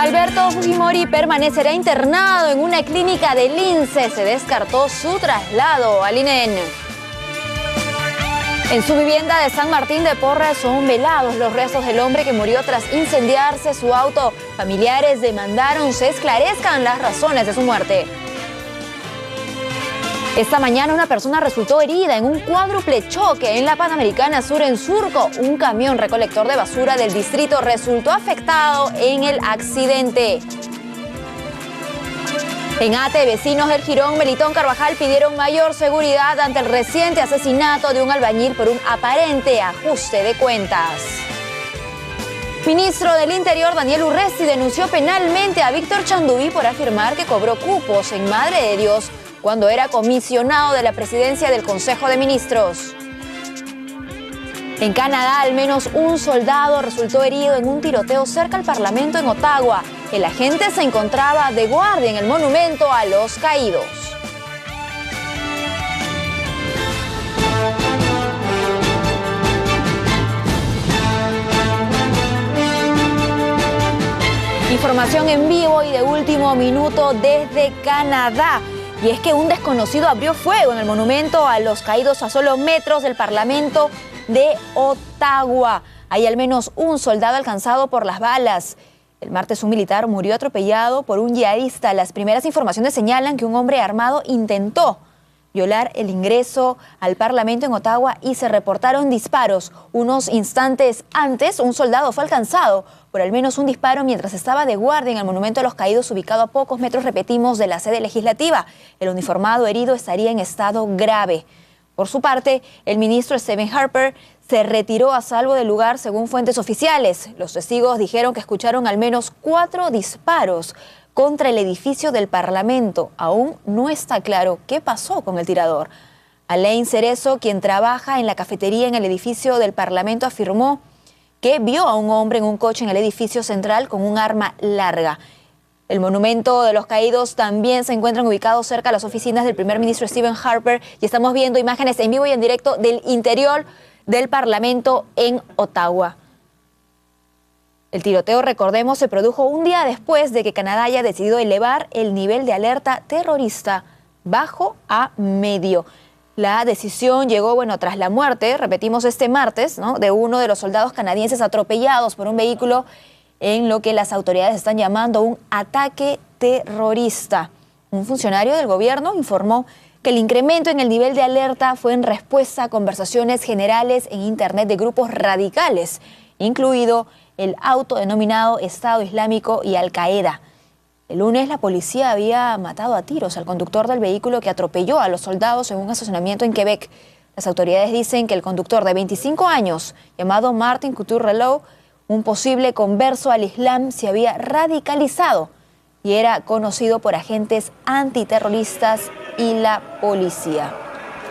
Alberto Fujimori permanecerá internado en una clínica del INSS. Se descartó su traslado al INEN. En su vivienda de San Martín de Porres son velados los restos del hombre que murió tras incendiarse su auto. Familiares demandaron se esclarezcan las razones de su muerte. Esta mañana una persona resultó herida en un cuádruple choque en la Panamericana Sur en Surco. Un camión recolector de basura del distrito resultó afectado en el accidente. En Ate, vecinos del Jirón Melitón Carvajal pidieron mayor seguridad ante el reciente asesinato de un albañil por un aparente ajuste de cuentas. Ministro del Interior Daniel Urresti denunció penalmente a Víctor Chanduví por afirmar que cobró cupos en Madre de Dios cuando era comisionado de la presidencia del Consejo de Ministros. En Canadá, al menos un soldado resultó herido en un tiroteo cerca al Parlamento en Ottawa. El agente se encontraba de guardia en el monumento a los caídos. Información en vivo y de último minuto desde Canadá. Y es que un desconocido abrió fuego en el monumento a los caídos a solo metros del Parlamento de Ottawa. Hay al menos un soldado alcanzado por las balas. El martes un militar murió atropellado por un yihadista. Las primeras informaciones señalan que un hombre armado intentó violar el ingreso al Parlamento en Ottawa y se reportaron disparos. Unos instantes antes, un soldado fue alcanzado por al menos un disparo mientras estaba de guardia en el Monumento a los Caídos, ubicado a pocos metros, repetimos, de la sede legislativa. El uniformado herido estaría en estado grave. Por su parte, el ministro Stephen Harper se retiró a salvo del lugar, según fuentes oficiales. Los testigos dijeron que escucharon al menos 4 disparos contra el edificio del Parlamento. Aún no está claro qué pasó con el tirador. Alain Cerezo, quien trabaja en la cafetería en el edificio del Parlamento, afirmó que vio a un hombre en un coche en el edificio central con un arma larga. El Monumento de los Caídos también se encuentran ubicados cerca de las oficinas del primer ministro Stephen Harper y estamos viendo imágenes en vivo y en directo del interior del Parlamento en Ottawa. El tiroteo, recordemos, se produjo un día después de que Canadá haya decidido elevar el nivel de alerta terrorista bajo a medio. La decisión llegó, tras la muerte, repetimos este martes, de uno de los soldados canadienses atropellados por un vehículo en lo que las autoridades están llamando un ataque terrorista. Un funcionario del gobierno informó que el incremento en el nivel de alerta fue en respuesta a conversaciones generales en Internet de grupos radicales, incluido el autodenominado Estado Islámico y Al-Qaeda. El lunes la policía había matado a tiros al conductor del vehículo que atropelló a los soldados en un estacionamiento en Quebec. Las autoridades dicen que el conductor de 25 años, llamado Martin Couture-Relot, un posible converso al Islam, se había radicalizado y era conocido por agentes antiterroristas y la policía.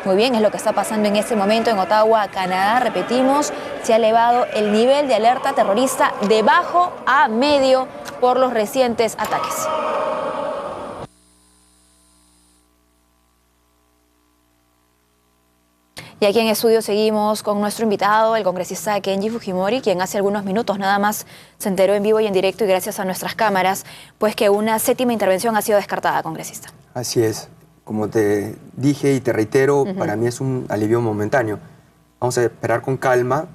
Muy bien, es lo que está pasando en este momento en Ottawa, Canadá. Repetimos, se ha elevado el nivel de alerta terrorista de bajo a medio por los recientes ataques. Y aquí en estudio seguimos con nuestro invitado, el congresista Kenji Fujimori, quien hace algunos minutos nada más se enteró en vivo y en directo y gracias a nuestras cámaras, pues que una 7ª intervención ha sido descartada, congresista. Así es. Como te dije y te reitero, para mí es un alivio momentáneo. Vamos a esperar con calma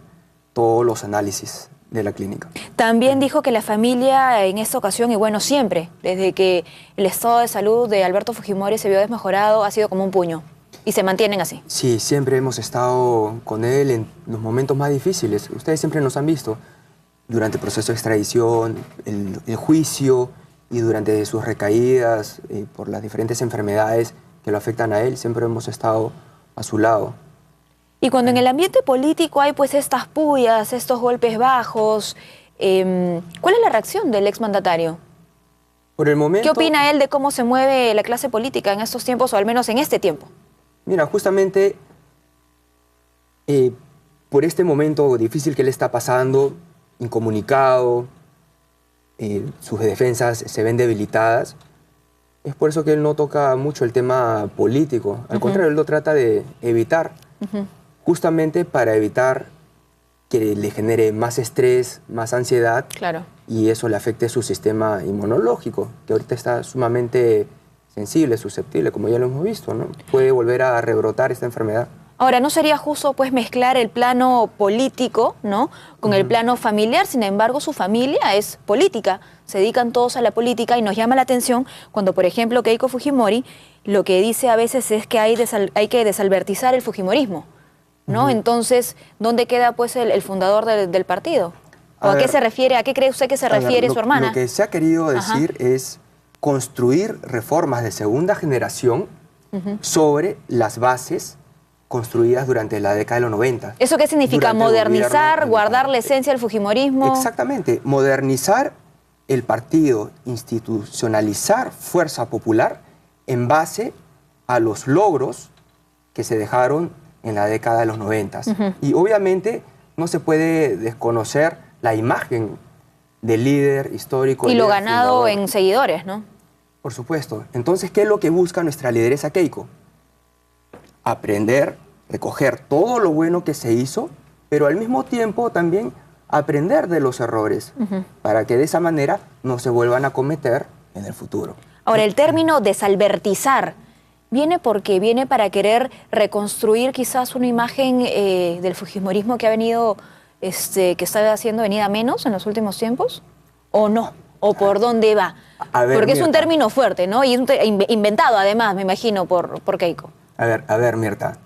todos los análisis de la clínica. También dijo que la familia en esta ocasión, y siempre, desde que el estado de salud de Alberto Fujimori se vio desmejorado, ha sido como un puño. Y se mantienen así. Sí, siempre hemos estado con él en los momentos más difíciles. Ustedes siempre nos han visto durante el proceso de extradición, el juicio, y durante sus recaídas por las diferentes enfermedades que lo afectan a él, siempre hemos estado a su lado. Y cuando en el ambiente político hay estas pullas, estos golpes bajos, ¿cuál es la reacción del exmandatario? Por el momento, ¿qué opina él de cómo se mueve la clase política en estos tiempos, o al menos en este tiempo? Mira, justamente por este momento difícil que él está pasando, incomunicado, sus defensas se ven debilitadas. Es por eso que él no toca mucho el tema político. Al contrario, él lo trata de evitar, justamente para evitar que le genere más estrés, más ansiedad. Claro. y eso le afecte su sistema inmunológico, que ahorita está sumamente sensible, susceptible, como ya lo hemos visto, ¿no? Puede volver a rebrotar esta enfermedad. Ahora, ¿no sería justo pues mezclar el plano político, ¿no?, con el plano familiar? Sin embargo, su familia es política, se dedican todos a la política y nos llama la atención cuando, por ejemplo, Keiko Fujimori lo que dice a veces es que hay que desalbertizar el fujimorismo, ¿no? Entonces, ¿dónde queda pues el fundador del partido? ¿O a qué se refiere, a qué cree usted que se refiere su hermana? Lo que se ha querido decir es construir reformas de segunda generación sobre las bases construidas durante la década de los 90. ¿Eso qué significa? ¿Modernizar, guardar la esencia del fujimorismo? Exactamente, modernizar el partido, institucionalizar Fuerza Popular en base a los logros que se dejaron en la década de los 90. Y obviamente no se puede desconocer la imagen del líder histórico. Y lo ganado en seguidores, ¿no? Por supuesto. Entonces, ¿qué es lo que busca nuestra lideresa Keiko? Aprender, recoger todo lo bueno que se hizo, pero al mismo tiempo también aprender de los errores, para que de esa manera no se vuelvan a cometer en el futuro. Ahora, el término desalbertizar, ¿viene porque viene para querer reconstruir quizás una imagen del fujimorismo que ha venido, que está haciendo venida menos en los últimos tiempos? ¿O no? ¿O por dónde va? Porque es un término fuerte, ¿no? Y es inventado además, me imagino, por Keiko. A ver, Mirta.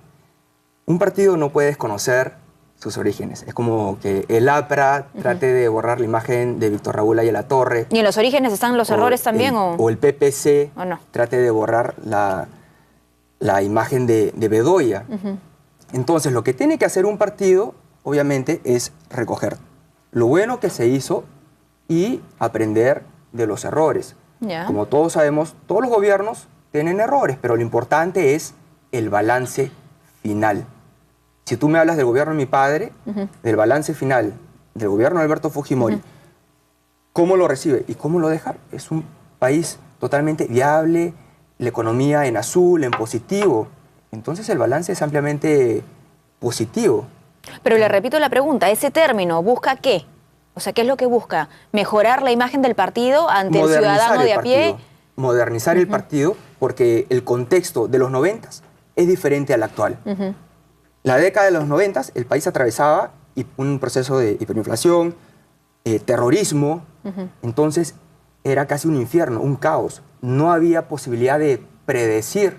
Un partido no puede desconocer sus orígenes. Es como que el APRA trate de borrar la imagen de Víctor Raúl Ayala-Torre. ¿Y en los orígenes están los errores también? O el PPC ¿O no? trate de borrar la imagen de Bedoya. Entonces, lo que tiene que hacer un partido, obviamente, es recoger lo bueno que se hizo y aprender de los errores. Como todos sabemos, todos los gobiernos tienen errores, pero lo importante es el balance final. Si tú me hablas del gobierno de mi padre, del balance final del gobierno de Alberto Fujimori, ¿cómo lo recibe y cómo lo deja? Es un país totalmente viable, la economía en azul, en positivo. Entonces el balance es ampliamente positivo. Pero le repito la pregunta, ¿ese término busca qué? O sea, ¿qué es lo que busca? ¿Mejorar la imagen del partido ante el ciudadano de a pie? Modernizar el partido, porque el contexto de los 90 es diferente al actual. La década de los 90 el país atravesaba un proceso de hiperinflación, terrorismo, entonces era casi un infierno, un caos. No había posibilidad de predecir,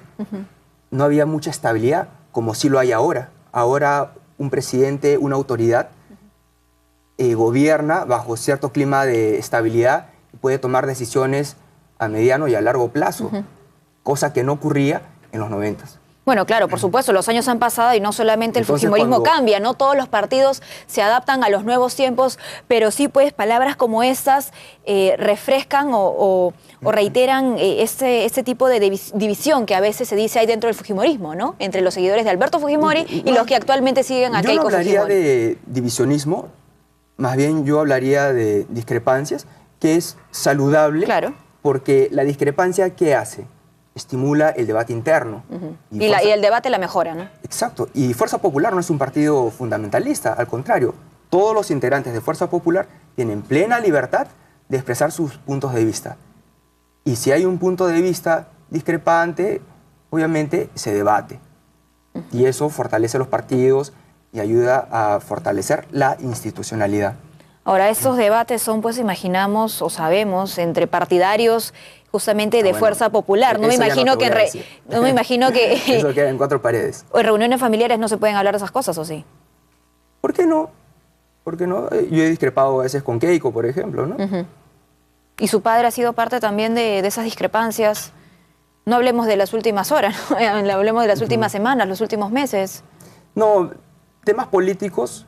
no había mucha estabilidad como sí lo hay ahora. Ahora un presidente, una autoridad, gobierna bajo cierto clima de estabilidad y puede tomar decisiones a mediano y a largo plazo, cosa que no ocurría en los 90. Bueno, claro, por supuesto, los años han pasado y no solamente el fujimorismo cambia, no todos los partidos se adaptan a los nuevos tiempos, pero sí, pues, palabras como estas refrescan o reiteran este tipo de división que a veces se dice hay dentro del fujimorismo, ¿no? Entre los seguidores de Alberto Fujimori y los que actualmente siguen a Keiko Fujimori. Yo no hablaría de divisionismo, más bien yo hablaría de discrepancias, que es saludable, porque la discrepancia, ¿qué hace? Estimula el debate interno. Y el debate la mejora, ¿no? Exacto. Y Fuerza Popular no es un partido fundamentalista, al contrario. Todos los integrantes de Fuerza Popular tienen plena libertad de expresar sus puntos de vista. Y si hay un punto de vista discrepante, obviamente se debate. Y eso fortalece a los partidos y ayuda a fortalecer la institucionalidad. Ahora, estos debates son, pues, imaginamos o sabemos, entre partidarios justamente de Fuerza Popular. No me imagino que eso queda en cuatro paredes. ¿O en reuniones familiares no se pueden hablar de esas cosas, o sí? ¿Por qué no? ¿Por qué no? Yo he discrepado a veces con Keiko, por ejemplo, ¿no? ¿Y su padre ha sido parte también de esas discrepancias? No hablemos de las últimas horas, ¿no? Hablemos de las últimas semanas, los últimos meses. No, temas políticos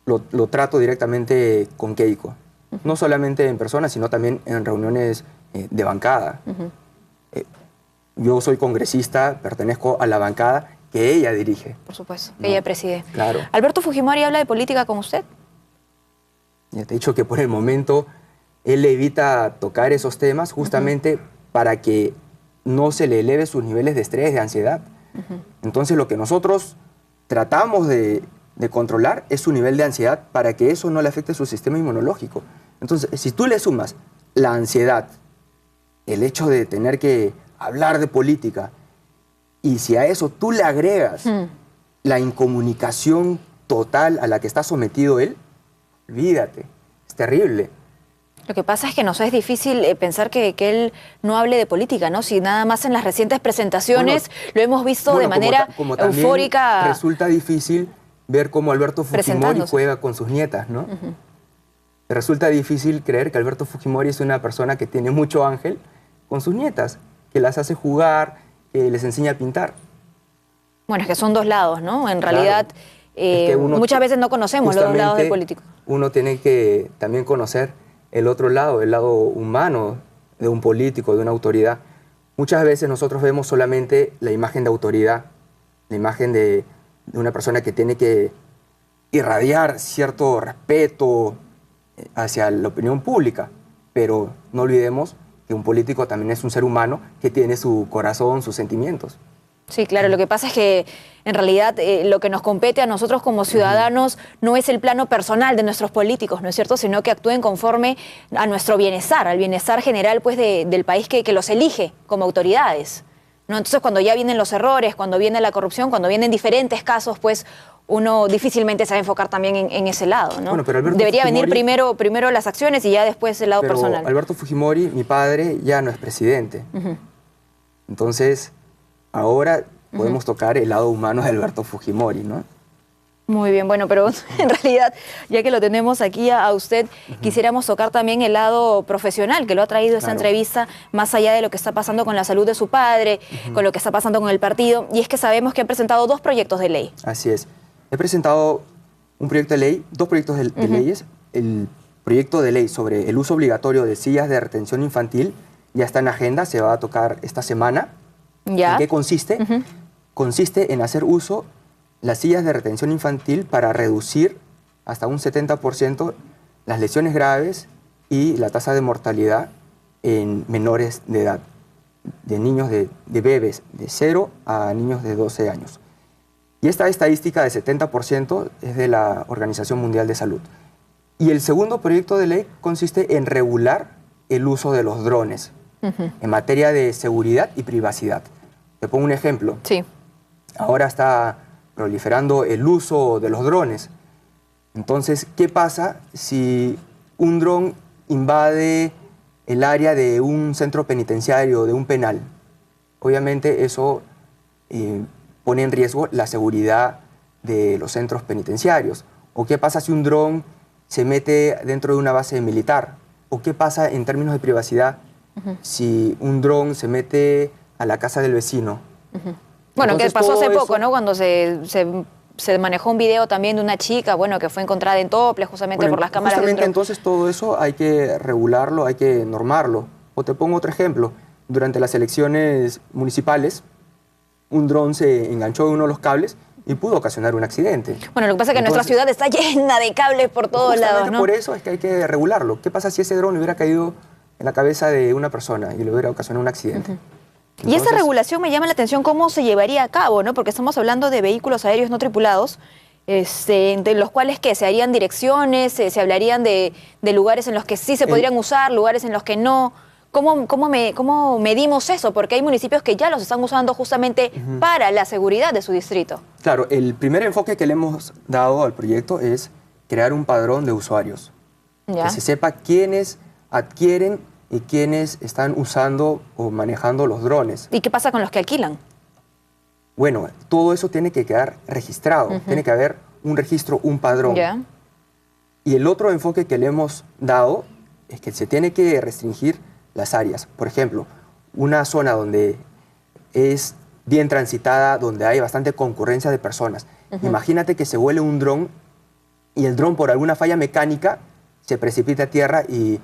lo trato directamente con Keiko. No solamente en persona, sino también en reuniones de bancada. Yo soy congresista, pertenezco a la bancada que ella dirige. Por supuesto, que ella preside. Claro. ¿Alberto Fujimori habla de política con usted? Ya te he dicho que por el momento él evita tocar esos temas justamente para que no se le eleve sus niveles de estrés, de ansiedad. Entonces lo que nosotros tratamos de controlar es su nivel de ansiedad para que eso no le afecte su sistema inmunológico. Entonces, si tú le sumas la ansiedad, el hecho de tener que hablar de política, y si a eso tú le agregas la incomunicación total a la que está sometido él, olvídate, es terrible. Lo que pasa es que nos es difícil pensar que él no hable de política, ¿no? Si nada más en las recientes presentaciones lo hemos visto de manera como eufórica. Resulta difícil ver cómo Alberto Fujimori juega con sus nietas, ¿no? Resulta difícil creer que Alberto Fujimori es una persona que tiene mucho ángel con sus nietas, que las hace jugar, que les enseña a pintar. Bueno, es que son dos lados, ¿no? En realidad, es que muchas veces no conocemos los dos lados del político. Uno tiene que también conocer el otro lado, el lado humano de un político, de una autoridad. Muchas veces nosotros vemos solamente la imagen de autoridad, la imagen de una persona que tiene que irradiar cierto respeto hacia la opinión pública, pero no olvidemos que un político también es un ser humano que tiene su corazón, sus sentimientos. Sí, claro, lo que pasa es que en realidad lo que nos compete a nosotros como ciudadanos no es el plano personal de nuestros políticos, ¿no es cierto?, sino que actúen conforme a nuestro bienestar, al bienestar general pues, del país que los elige como autoridades, ¿no? Entonces, cuando ya vienen los errores, cuando viene la corrupción, cuando vienen diferentes casos, pues uno difícilmente se va a enfocar también en ese lado, ¿no? Bueno, pero debería venir primero las acciones y ya después el lado personal. Alberto Fujimori, mi padre, ya no es presidente. Entonces, ahora podemos tocar el lado humano de Alberto Fujimori, ¿no? Muy bien, bueno, pero en realidad, ya que lo tenemos aquí a usted, quisiéramos tocar también el lado profesional que lo ha traído esta entrevista, más allá de lo que está pasando con la salud de su padre, con lo que está pasando con el partido, y es que sabemos que han presentado dos proyectos de ley. Así es. He presentado un proyecto de ley, dos proyectos de leyes. El proyecto de ley sobre el uso obligatorio de sillas de retención infantil ya está en agenda, se va a tocar esta semana. ¿Ya? ¿En qué consiste? Consiste en hacer uso las sillas de retención infantil para reducir hasta un 70% las lesiones graves y la tasa de mortalidad en menores de edad, de niños, de bebés de 0 a niños de 12 años. Y esta estadística de 70% es de la Organización Mundial de Salud. Y el segundo proyecto de ley consiste en regular el uso de los drones en materia de seguridad y privacidad. Te pongo un ejemplo. Sí. Ahora está proliferando el uso de los drones. Entonces, ¿qué pasa si un dron invade el área de un centro penitenciario, de un penal? Obviamente eso pone en riesgo la seguridad de los centros penitenciarios. ¿O qué pasa si un dron se mete dentro de una base militar? ¿O qué pasa en términos de privacidad si un dron se mete a la casa del vecino? Bueno, Entonces, que pasó hace eso, poco, ¿no? Cuando se manejó un video también de una chica, bueno, que fue encontrada en topless justamente por las cámaras justamente entonces todo eso hay que regularlo, hay que normarlo. O te pongo otro ejemplo. Durante las elecciones municipales, un dron se enganchó en uno de los cables y pudo ocasionar un accidente. Bueno, lo que pasa es que nuestra ciudad está llena de cables por todos lados, ¿no? Por eso es que hay que regularlo. ¿Qué pasa si ese dron hubiera caído en la cabeza de una persona y le hubiera ocasionado un accidente? Y esa regulación me llama la atención cómo se llevaría a cabo, ¿no? Porque estamos hablando de vehículos aéreos no tripulados, de los cuales ¿qué? Se harían direcciones, se hablarían de lugares en los que sí se podrían usar, lugares en los que no. ¿Cómo medimos eso? Porque hay municipios que ya los están usando justamente para la seguridad de su distrito. Claro, el primer enfoque que le hemos dado al proyecto es crear un padrón de usuarios. ¿Ya? Que se sepa quiénes adquieren y quiénes están usando o manejando los drones. ¿Y qué pasa con los que alquilan? Bueno, todo eso tiene que quedar registrado. Tiene que haber un registro, un padrón. ¿Ya? Y el otro enfoque que le hemos dado es que se tiene que restringir las áreas. Por ejemplo, una zona donde es bien transitada, donde hay bastante concurrencia de personas. Imagínate que se vuele un dron y el dron por alguna falla mecánica se precipita a tierra y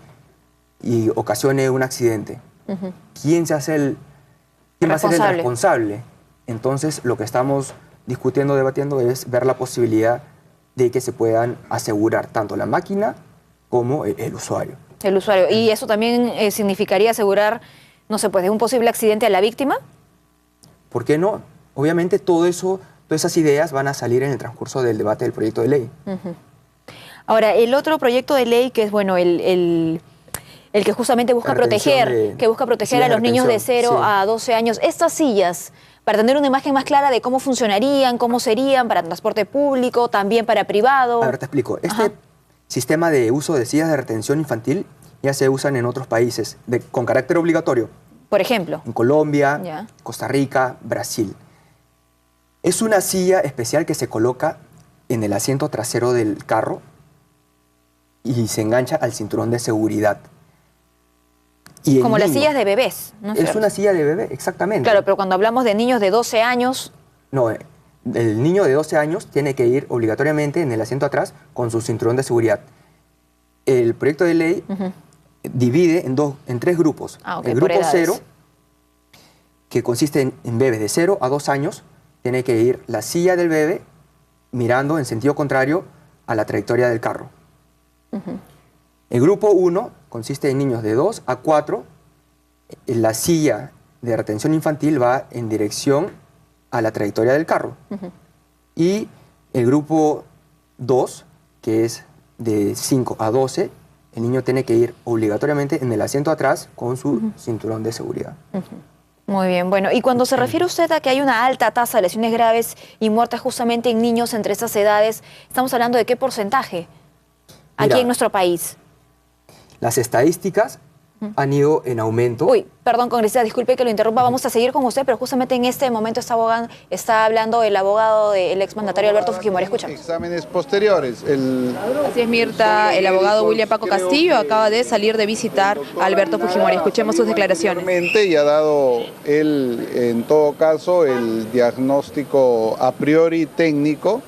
ocasione un accidente. ¿Quién va a ser el responsable? Entonces, lo que estamos discutiendo, debatiendo, es ver la posibilidad de que se puedan asegurar tanto la máquina como el usuario. El usuario. ¿Y eso también significaría asegurar, no sé, pues de un posible accidente a la víctima? ¿Por qué no? Obviamente todo eso, todas esas ideas van a salir en el transcurso del debate del proyecto de ley. Ahora, el otro proyecto de ley que es, bueno, el que justamente busca proteger, a los niños de 0 a 12 años. Estas sillas, para tener una imagen más clara de cómo funcionarían, cómo serían para transporte público, también para privado. A ver, te explico. Este sistema de uso de sillas de retención infantil ya se usan en otros países con carácter obligatorio. Por ejemplo. En Colombia, Costa Rica, Brasil. Es una silla especial que se coloca en el asiento trasero del carro y se engancha al cinturón de seguridad. Y como las sillas de bebés, ¿no es cierto? Una silla de bebé, exactamente. Claro, pero cuando hablamos de niños de 12 años... No, el niño de 12 años tiene que ir obligatoriamente en el asiento atrás con su cinturón de seguridad. El proyecto de ley divide en 3 grupos. Okay, el grupo 0, que consiste en bebés de 0 a 2 años, tiene que ir la silla del bebé mirando en sentido contrario a la trayectoria del carro. El grupo 1 consiste en niños de 2 a 4. La silla de retención infantil va en dirección a la trayectoria del carro. Y el grupo 2, que es de 5 a 12, el niño tiene que ir obligatoriamente en el asiento atrás con su cinturón de seguridad. Muy bien, bueno, y cuando se refiere usted a que hay una alta tasa de lesiones graves y muertes justamente en niños entre estas edades, ¿estamos hablando de qué porcentaje aquí en nuestro país? Las estadísticas han ido en aumento. Uy, perdón, congresista, disculpe que lo interrumpa, vamos a seguir con usted, pero justamente en este momento está hablando el abogado del exmandatario Alberto Fujimori. Escuchamos. Exámenes posteriores. Así es, Mirta, el abogado William Paco Castillo acaba de salir de visitar a Alberto Fujimori. Escuchemos sus declaraciones. Y ha dado él, en todo caso, el diagnóstico a priori técnico,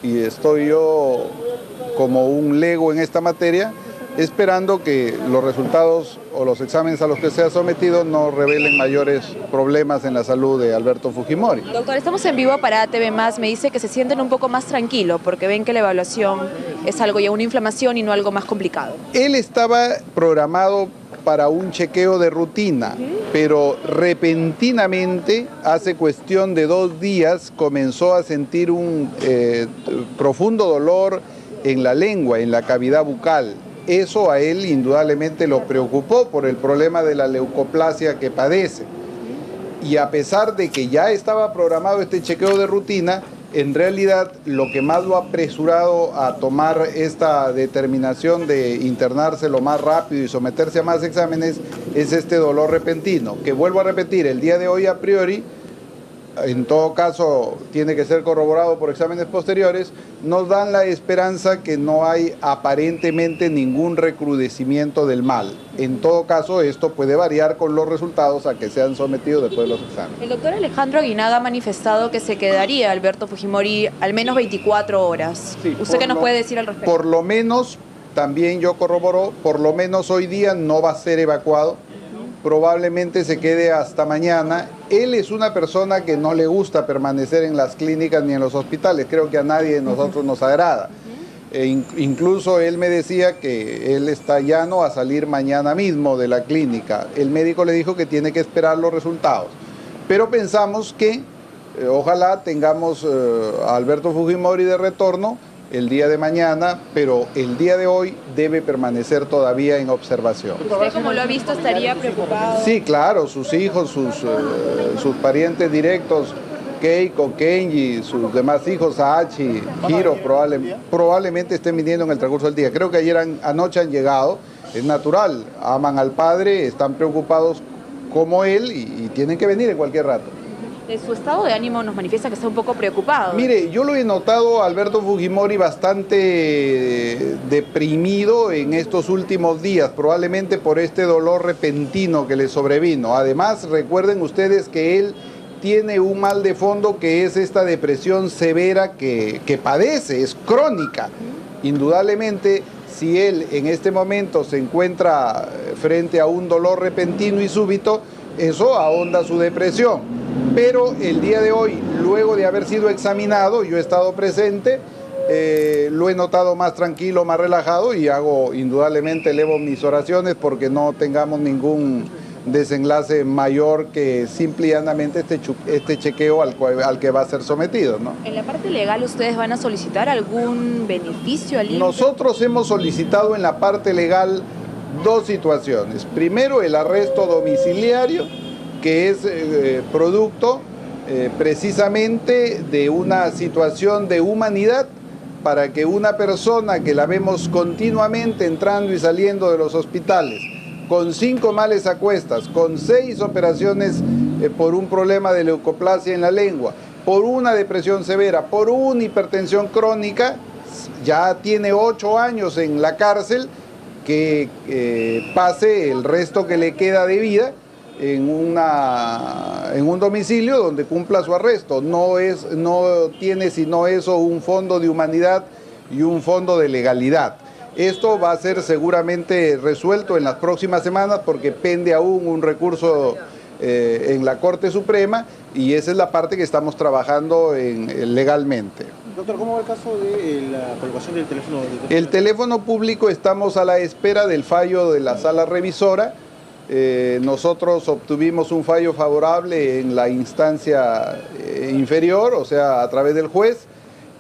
y estoy yo como un lego en esta materia, esperando que los resultados o los exámenes a los que se ha sometido no revelen mayores problemas en la salud de Alberto Fujimori. Doctor, estamos en vivo para ATV+. Me dice que se sienten un poco más tranquilos porque ven que la evaluación es algo ya una inflamación y no algo más complicado. Él estaba programado para un chequeo de rutina, pero repentinamente, hace cuestión de 2 días, comenzó a sentir un profundo dolor en la lengua, en la cavidad bucal. Eso a él indudablemente lo preocupó por el problema de la leucoplasia que padece. Y a pesar de que ya estaba programado este chequeo de rutina, en realidad lo que más lo ha apresurado a tomar esta determinación de internarse lo más rápido y someterse a más exámenes es este dolor repentino, que vuelvo a repetir, el día de hoy a priori, en todo caso tiene que ser corroborado por exámenes posteriores, nos dan la esperanza que no hay aparentemente ningún recrudecimiento del mal. En todo caso, esto puede variar con los resultados a que se han sometido después de los exámenes. El doctor Alejandro Aguinaga ha manifestado que se quedaría Alberto Fujimori al menos 24 horas. Sí, ¿usted qué nos puede decir al respecto? Por lo menos, también yo corroboro, por lo menos hoy día no va a ser evacuado. Probablemente se quede hasta mañana. Él es una persona que no le gusta permanecer en las clínicas ni en los hospitales. Creo que a nadie de nosotros nos agrada. Incluso él me decía que él está llano a salir mañana mismo de la clínica. El médico le dijo que tiene que esperar los resultados. Pero pensamos que ojalá tengamos a Alberto Fujimori de retorno el día de mañana, pero el día de hoy debe permanecer todavía en observación. ¿Usted, como lo ha visto, estaría preocupado? Sí, claro, sus hijos, sus parientes directos, Keiko, Kenji, sus demás hijos, Sachi, Hiro, probablemente estén viniendo en el transcurso del día. Creo que anoche han llegado, es natural, aman al padre, están preocupados como él y tienen que venir en cualquier rato. De su estado de ánimo nos manifiesta que está un poco preocupado. Mire, yo lo he notado a Alberto Fujimori bastante deprimido en estos últimos días, probablemente por este dolor repentino que le sobrevino. Además, recuerden ustedes que él tiene un mal de fondo que es esta depresión severa que padece, es crónica. Indudablemente, si él en este momento se encuentra frente a un dolor repentino y súbito, eso ahonda su depresión. Pero el día de hoy, luego de haber sido examinado, yo he estado presente, lo he notado más tranquilo, más relajado y indudablemente elevo mis oraciones porque no tengamos ningún desenlace mayor que simple y llanamente este chequeo al que va a ser sometido, ¿no? En la parte legal, ¿ustedes van a solicitar algún beneficio al INPE? Nosotros hemos solicitado en la parte legal dos situaciones. Primero, el arresto domiciliario, que es producto precisamente de una situación de humanidad, para que una persona que la vemos continuamente entrando y saliendo de los hospitales, con 5 males a cuestas, con 6 operaciones por un problema de leucoplasia en la lengua, por una depresión severa, por una hipertensión crónica, ya tiene 8 años en la cárcel, que pase el resto que le queda de vida en un domicilio donde cumpla su arresto. No tiene sino eso un fondo de humanidad y un fondo de legalidad. Esto va a ser seguramente resuelto en las próximas semanas porque pende aún un recurso en la Corte Suprema y esa es la parte que estamos trabajando legalmente. Doctor, ¿cómo va el caso de la colocación del teléfono? El teléfono público, estamos a la espera del fallo de la sala revisora. Nosotros obtuvimos un fallo favorable en la instancia inferior, o sea, a través del juez.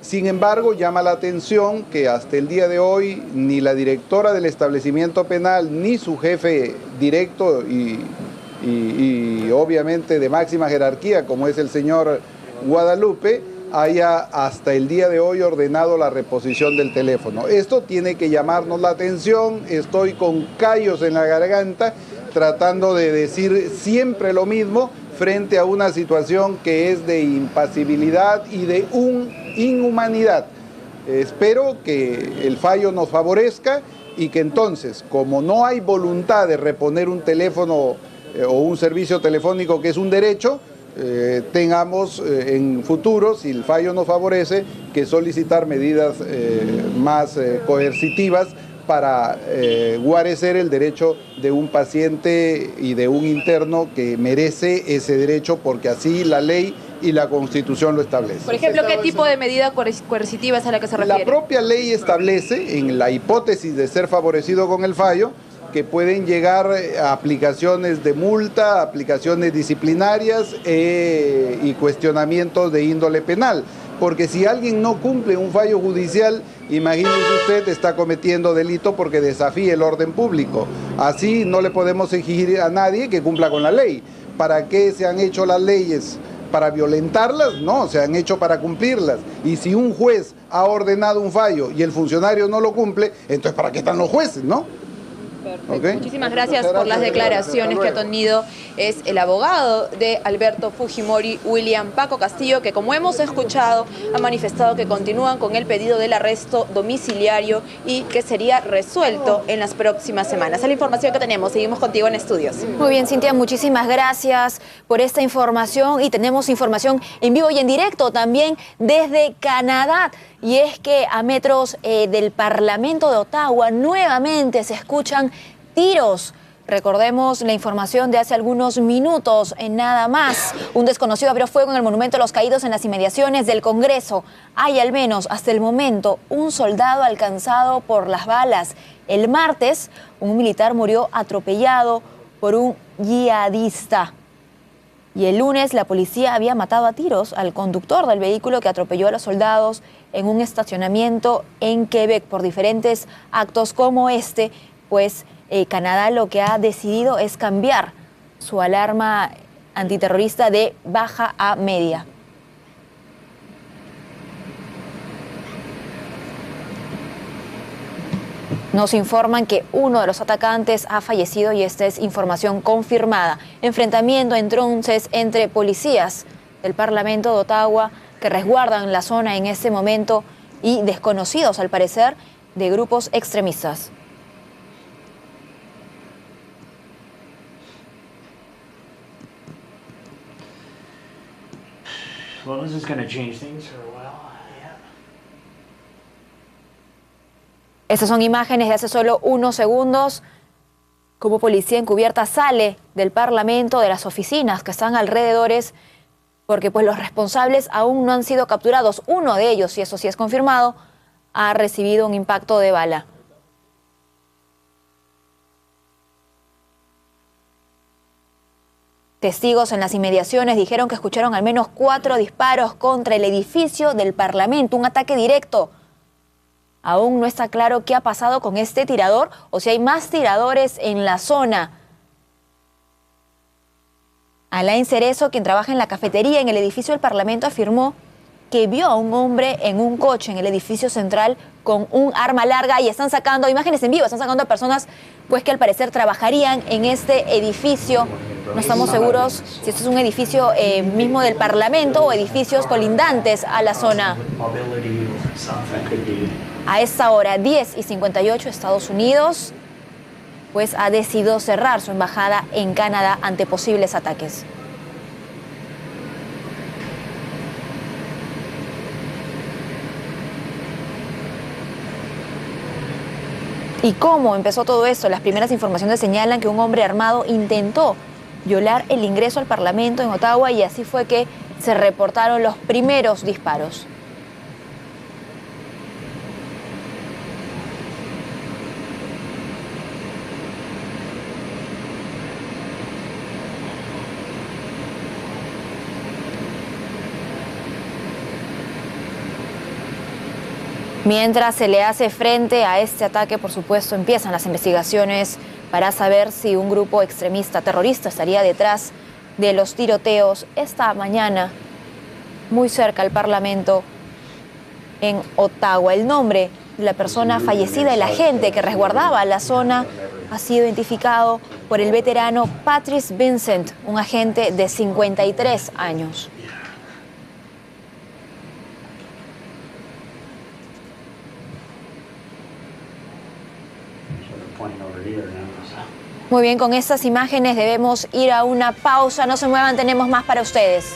Sin embargo, llama la atención que hasta el día de hoy ni la directora del establecimiento penal ni su jefe directo y obviamente de máxima jerarquía, como es el señor Guadalupe, haya hasta el día de hoy ordenado la reposición del teléfono. Esto tiene que llamarnos la atención. Estoy con callos en la garganta tratando de decir siempre lo mismo frente a una situación que es de impasibilidad y de inhumanidad. Espero que el fallo nos favorezca y que entonces, como no hay voluntad de reponer un teléfono o un servicio telefónico que es un derecho, tengamos en futuro, si el fallo nos favorece, que solicitar medidas más coercitivas para guarecer el derecho de un paciente y de un interno que merece ese derecho porque así la ley y la Constitución lo establece. Por ejemplo, ¿qué tipo de medida coercitiva es a la que se refiere? La propia ley establece, en la hipótesis de ser favorecido con el fallo, que pueden llegar a aplicaciones de multa, aplicaciones disciplinarias y cuestionamientos de índole penal. Porque si alguien no cumple un fallo judicial, imagínese usted, está cometiendo delito porque desafía el orden público. Así no le podemos exigir a nadie que cumpla con la ley. ¿Para qué se han hecho las leyes? ¿Para violentarlas? No, se han hecho para cumplirlas. Y si un juez ha ordenado un fallo y el funcionario no lo cumple, entonces ¿para qué están los jueces, no? Perfecto. Okay. Muchísimas gracias por las declaraciones que ha tenido. Es el abogado de Alberto Fujimori, William Paco Castillo, que como hemos escuchado ha manifestado que continúan con el pedido del arresto domiciliario y que sería resuelto en las próximas semanas. Esa es la información que tenemos. Seguimos contigo en estudios. Muy bien, Cintia, muchísimas gracias por esta información y tenemos información en vivo y en directo también desde Canadá. Y es que a metros del Parlamento de Ottawa nuevamente se escuchan tiros. Recordemos la información de hace algunos minutos, en nada más. Un desconocido abrió fuego en el Monumento a los Caídos en las inmediaciones del Congreso. Hay al menos hasta el momento un soldado alcanzado por las balas. El martes, un militar murió atropellado por un yihadista. Y el lunes la policía había matado a tiros al conductor del vehículo que atropelló a los soldados en un estacionamiento en Quebec. Por diferentes actos como este, pues Canadá lo que ha decidido es cambiar su alarma antiterrorista de baja a media. Nos informan que uno de los atacantes ha fallecido y esta es información confirmada. Enfrentamiento entonces entre policías del Parlamento de Ottawa que resguardan la zona en este momento y desconocidos, al parecer, de grupos extremistas. Well, this is going to change things for a while. Estas son imágenes de hace solo unos segundos. Como policía encubierta sale del Parlamento, de las oficinas que están alrededores, porque pues los responsables aún no han sido capturados. Uno de ellos, y eso sí es confirmado, ha recibido un impacto de bala. Testigos en las inmediaciones dijeron que escucharon al menos 4 disparos contra el edificio del Parlamento, un ataque directo. Aún no está claro qué ha pasado con este tirador o si hay más tiradores en la zona. Alain Cerezo, quien trabaja en la cafetería en el edificio del Parlamento, afirmó que vio a un hombre en un coche en el edificio central con un arma larga y están sacando imágenes en vivo, están sacando a personas pues que al parecer trabajarían en este edificio. No estamos seguros si esto es un edificio mismo del Parlamento o edificios colindantes a la zona. A esta hora, 10:58, Estados Unidos pues ha decidido cerrar su embajada en Canadá ante posibles ataques. ¿Y cómo empezó todo esto? Las primeras informaciones señalan que un hombre armado intentó violar el ingreso al Parlamento en Ottawa y así fue que se reportaron los primeros disparos. Mientras se le hace frente a este ataque, por supuesto, empiezan las investigaciones para saber si un grupo extremista terrorista estaría detrás de los tiroteos esta mañana, muy cerca al Parlamento en Ottawa. El nombre de la persona fallecida, el agente que resguardaba la zona, ha sido identificado por el veterano Patrice Vincent, un agente de 53 años. Muy bien, con estas imágenes debemos ir a una pausa. No se muevan, tenemos más para ustedes.